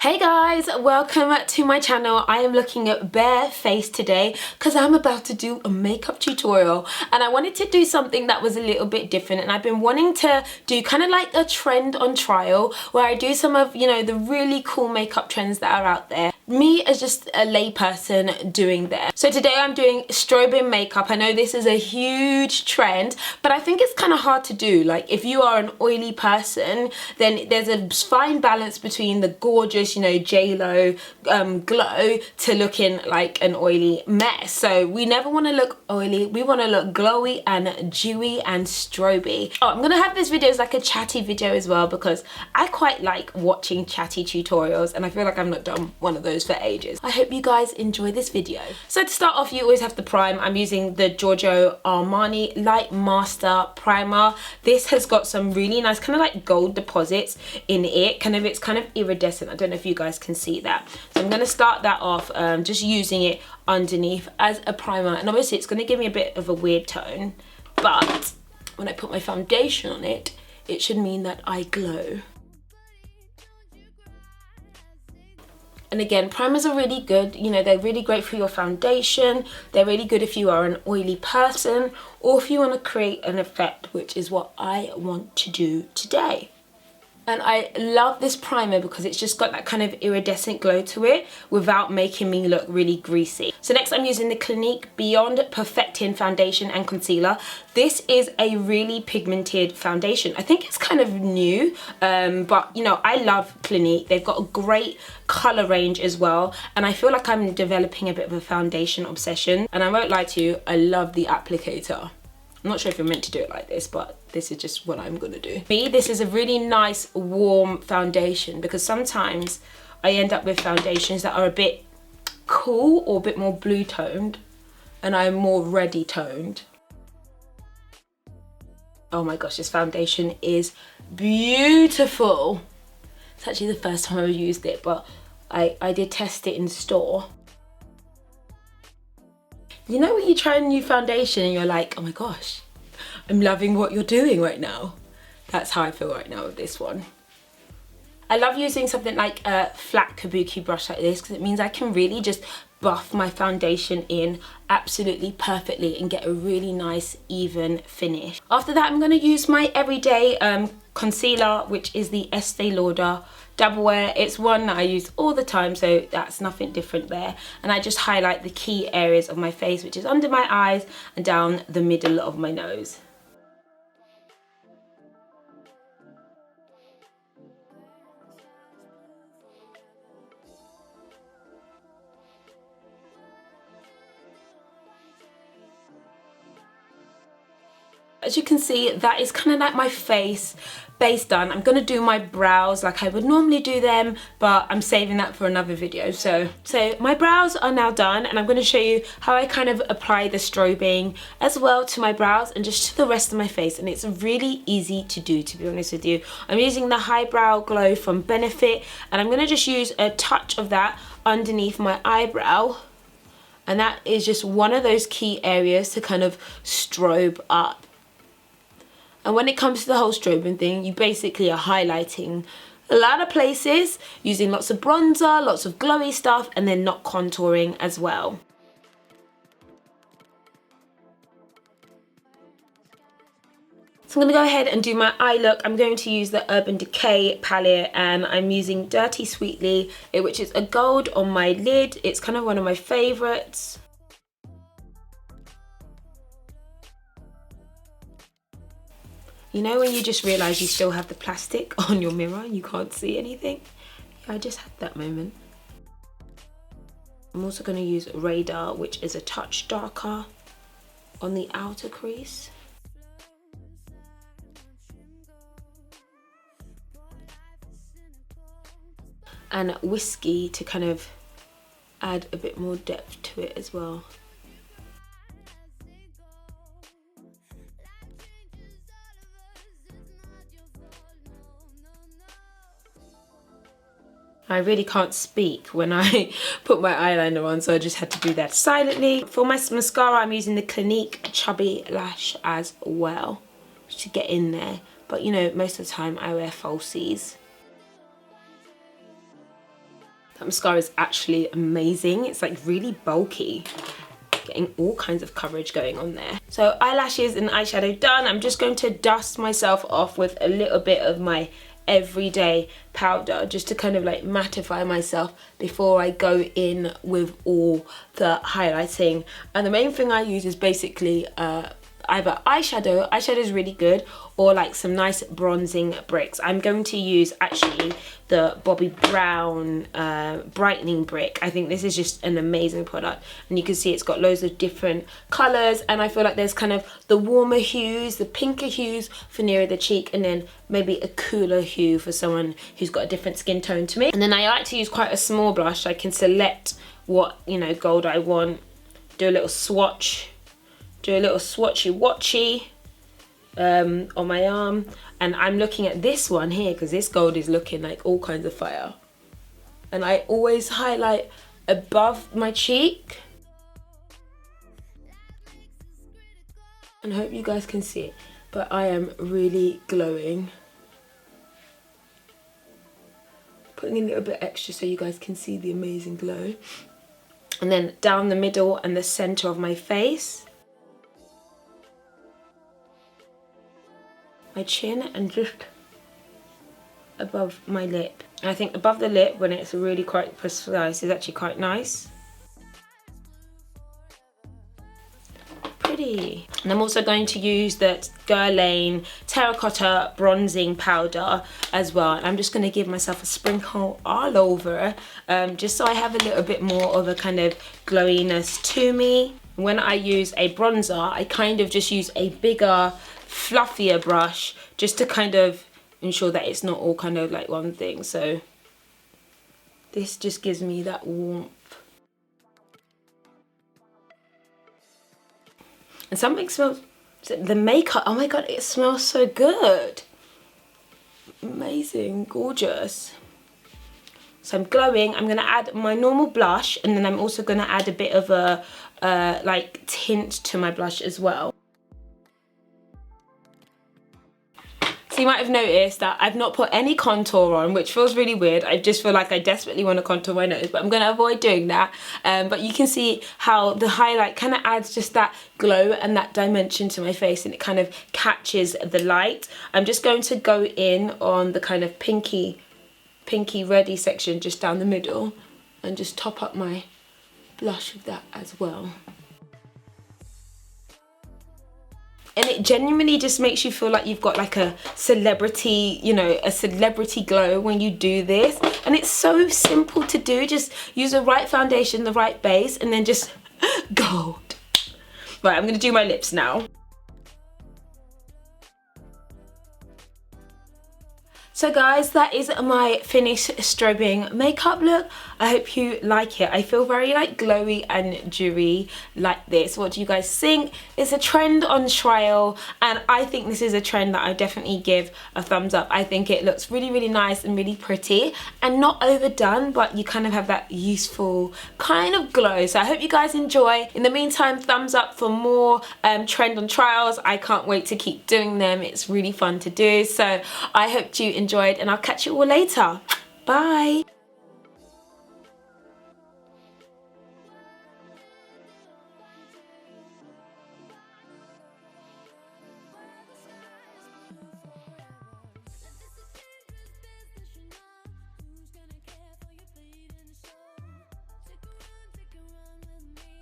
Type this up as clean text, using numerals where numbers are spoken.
Hey guys, welcome to my channel. I am looking at bare face today because I'm about to do a makeup tutorial and I wanted to do something that was a little bit different, and I've been wanting to do kind of like a trend on trial where I do some of, the really cool makeup trends that are out there. Me as just a lay person doing that. So today I'm doing strobing makeup. I know this is a huge trend, but I think it's kind of hard to do. Like if you are an oily person, then there's a fine balance between the gorgeous, J-Lo glow to looking like an oily mess. So we never want to look oily. We want to look glowy and dewy and stroby. Oh, I'm gonna have this video as like a chatty video as well because I quite like watching chatty tutorials and I feel like I've not done one of those for ages. I hope you guys enjoy this video. So to start off, you always have to prime. I'm using the Giorgio Armani Light Master Primer. This has got some really nice kind of like gold deposits in it. It's kind of iridescent. I don't know if you guys can see that. So I'm going to start that off just using it underneath as a primer, and obviously it's going to give me a bit of a weird tone, but when I put my foundation on it, it should mean that I glow. And again, primers are really good, they're really great for your foundation. They're really good if you are an oily person or if you want to create an effect, which is what I want to do today. And I love this primer because it's just got that kind of iridescent glow to it without making me look really greasy. So next I'm using the Clinique Beyond Perfecting Foundation and Concealer. This is a really pigmented foundation. I think it's kind of new, but I love Clinique. They've got a great color range as well. And I feel like I'm developing a bit of a foundation obsession. And I won't lie to you, I love the applicator. I'm not sure if you're meant to do it like this, but this is just what I'm gonna do. This is a really nice warm foundation because sometimes I end up with foundations that are a bit cool or a bit more blue toned and I'm more reddy toned. Oh my gosh, this foundation is beautiful. It's actually the first time I've used it, but I did test it in store. You know when you try a new foundation and you're like, oh my gosh, I'm loving what you're doing right now. That's how I feel right now with this one. I love using something like a flat kabuki brush like this because it means I can really just buff my foundation in absolutely perfectly and get a really nice even finish. After that, I'm going to use my everyday concealer, which is the Estee Lauder Double Wear. It's one that I use all the time, so that's nothing different there. And I just highlight the key areas of my face, which is under my eyes and down the middle of my nose. As you can see, that is kind of like my face base done. I'm gonna do my brows like I would normally do them, but I'm saving that for another video. So my brows are now done, and I'm gonna show you how I kind of apply the strobing as well to my brows and just to the rest of my face. And it's really easy to do, to be honest with you. I'm using the Highbrow Glow from Benefit, and I'm gonna just use a touch of that underneath my eyebrow. And that is just one of those key areas to kind of strobe up. And when it comes to the whole strobing thing, you basically are highlighting a lot of places, using lots of bronzer, lots of glowy stuff, and then not contouring as well. So I'm going to go ahead and do my eye look. I'm going to use the Urban Decay palette, and I'm using Dirty Sweetly, which is a gold on my lid. It's kind of one of my favourites. You know when you just realise you still have the plastic on your mirror and you can't see anything? Yeah, I just had that moment. I'm also going to use Radar, which is a touch darker on the outer crease. And Whiskey to kind of add a bit more depth to it as well. I really can't speak when I put my eyeliner on, so I just had to do that silently. For my mascara, I'm using the Clinique Chubby Lash as well to get in there. But most of the time I wear falsies. That mascara is actually amazing. It's like really bulky. Getting all kinds of coverage going on there. So eyelashes and eyeshadow done. I'm just going to dust myself off with a little bit of my everyday powder just to kind of like mattify myself before I go in with all the highlighting. And the main thing I use is basically either eyeshadow is really good, or like some nice bronzing bricks. I'm going to use actually the Bobbi Brown brightening brick. I think this is just an amazing product, and you can see it's got loads of different colors, and I feel like there's kind of the warmer hues, the pinker hues for nearer the cheek, and then maybe a cooler hue for someone who's got a different skin tone to me. And then I like to use quite a small brush. I can select what, you know, gold I want, do a little swatch, do a little swatchy-watchy on my arm. And I'm looking at this one here because this gold is looking like all kinds of fire. And I always highlight above my cheek. And I hope you guys can see it, but I am really glowing. Putting in a little bit extra so you guys can see the amazing glow. And then down the middle and the center of my face, my chin, and just above my lip. And I think above the lip, when it's really quite precise, is actually quite nice. Pretty. And I'm also going to use that Guerlain terracotta bronzing powder as well. And I'm just going to give myself a sprinkle all over, just so I have a little bit more of a kind of glowiness to me. When I use a bronzer, I kind of just use a bigger, fluffier brush just to kind of ensure that it's not all kind of like one thing. So this just gives me that warmth. And something smells, the makeup, oh my god, it smells so good. Amazing, gorgeous. So I'm glowing. I'm gonna add my normal blush, and then I'm also gonna add a bit of a like tint to my blush as well. So you might have noticed that I've not put any contour on, which feels really weird. I just feel like I desperately want to contour my nose, but I'm going to avoid doing that. But you can see how the highlight kind of adds just that glow and that dimension to my face, and it kind of catches the light. I'm just going to go in on the kind of pinky reddy section just down the middle and just top up my blush with that as well. And it genuinely just makes you feel like you've got like a celebrity, you know, a celebrity glow when you do this. And it's so simple to do. Just use the right foundation, the right base, and then just gold. Right, I'm gonna do my lips now. So guys, that is my finished strobing makeup look. I hope you like it. I feel very like glowy and dewy like this. What do you guys think? It's a trend on trial, and I think this is a trend that I definitely give a thumbs up. I think it looks really, really nice and really pretty and not overdone, but you kind of have that useful kind of glow. So I hope you guys enjoy. In the meantime, thumbs up for more trend on trials. I can't wait to keep doing them. It's really fun to do. So I hope you enjoyed, and I'll catch you all later. Bye.